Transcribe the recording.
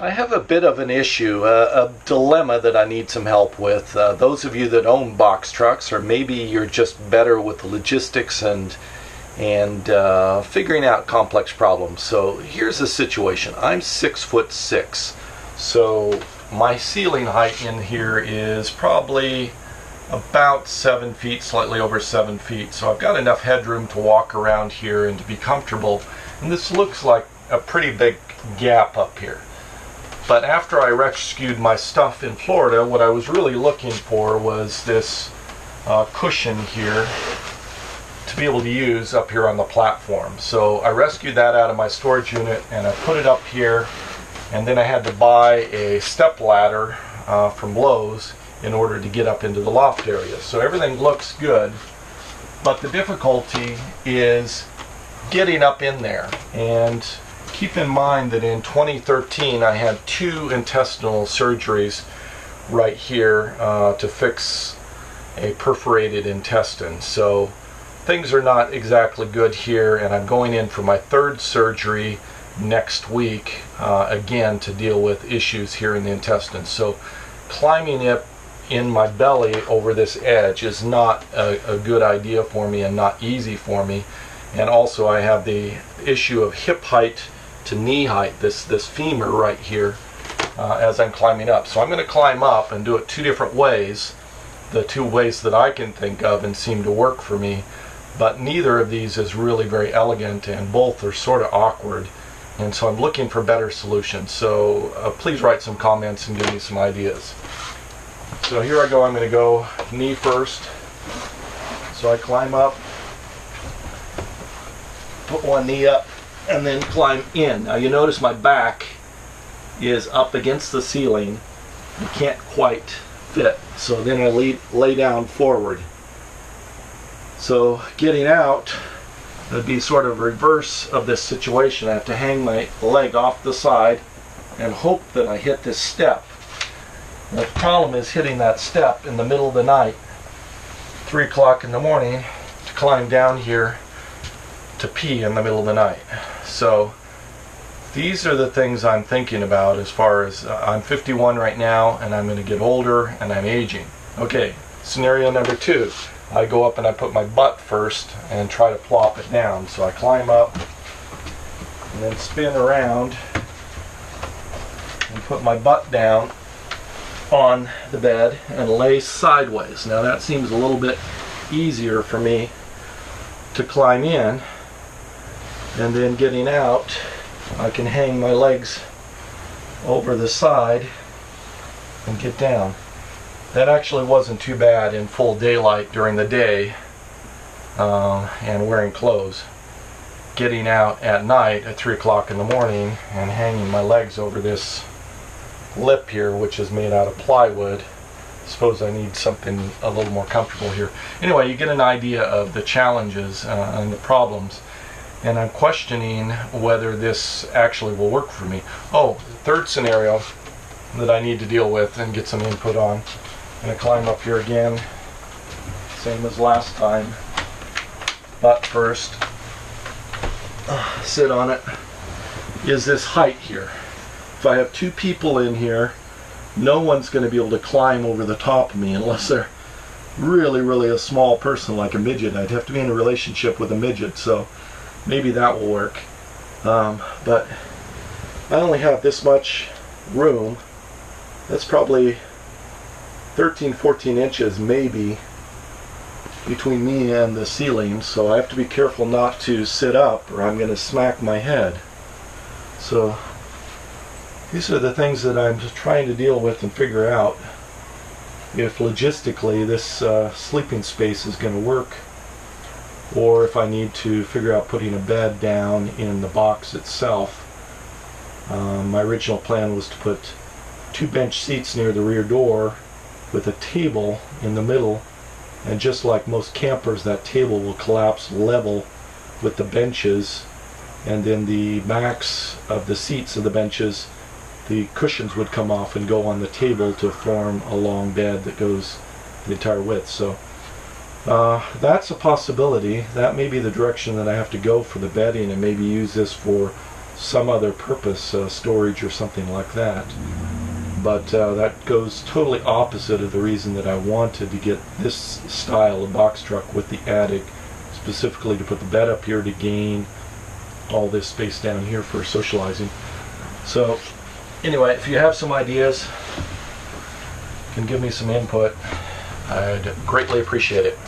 I have a bit of an issue, a dilemma that I need some help with. Those of you that own box trucks, or maybe you're just better with the logistics and figuring out complex problems. So here's the situation. I'm 6'6", so my ceiling height in here is probably about 7 feet, slightly over 7 feet. So I've got enough headroom to walk around here and to be comfortable. And this looks like a pretty big gap up here. But after I rescued my stuff in Florida, what I was really looking for was this cushion here to be able to use up here on the platform. So I rescued that out of my storage unit and I put it up here, and then I had to buy a step ladder from Lowe's in order to get up into the loft area. So everything looks good, but the difficulty is getting up in there. And keep in mind that in 2013 I had 2 intestinal surgeries right here to fix a perforated intestine. So things are not exactly good here, and I'm going in for my 3rd surgery next week again to deal with issues here in the intestine. So climbing up in my belly over this edge is not a good idea for me and not easy for me. And also I have the issue of hip height to knee height, this femur right here, as I'm climbing up. So I'm going to climb up and do it 2 different ways, the 2 ways that I can think of and seem to work for me, but neither of these is really very elegant, and both are sort of awkward, and so I'm looking for better solutions. So please write some comments and give me some ideas. So here I go. I'm going to go knee first. So I climb up, put one knee up, and then climb in. Now you notice my back is up against the ceiling. You can't quite fit. So then I lay down forward. So getting out would be sort of reverse of this situation. I have to hang my leg off the side and hope that I hit this step. The problem is hitting that step in the middle of the night, 3 o'clock in the morning, to climb down here to pee in the middle of the night. So these are the things I'm thinking about as far as I'm 51 right now, and I'm going to get older and I'm aging. Okay, scenario number 2. I go up and I put my butt first and try to plop it down. So I climb up and then spin around and put my butt down on the bed and lay sideways. Now that seems a little bit easier for me to climb in, and then getting out I can hang my legs over the side and get down. That actually wasn't too bad in full daylight during the day and wearing clothes. Getting out at night at 3 o'clock in the morning and hanging my legs over this lip here, which is made out of plywood. Suppose I need something a little more comfortable here. Anyway, you get an idea of the challenges and the problems, and I'm questioning whether this actually will work for me. Oh, the 3rd scenario that I need to deal with and get some input on. I'm going to climb up here again, same as last time. Butt first, sit on it, is this height here. If I have 2 people in here, no one's going to be able to climb over the top of me unless they're really a small person like a midget. I'd have to be in a relationship with a midget, so maybe that will work. But I only have this much room. That's probably 13-14 inches maybe between me and the ceiling, so I have to be careful not to sit up or I'm going to smack my head. So these are the things that I'm just trying to deal with and figure out if logistically this sleeping space is going to work, or if I need to figure out putting a bed down in the box itself. My original plan was to put 2 bench seats near the rear door with a table in the middle, and just like most campers, that table will collapse level with the benches, and then the backs of the seats of the benches, the cushions would come off and go on the table to form a long bed that goes the entire width. So that's a possibility. That may be the direction that I have to go for the bedding, and maybe use this for some other purpose, storage or something like that. But that goes totally opposite of the reason that I wanted to get this style of box truck with the attic, specifically to put the bed up here to gain all this space down here for socializing. So anyway, if you have some ideas, you can give me some input. I'd greatly appreciate it.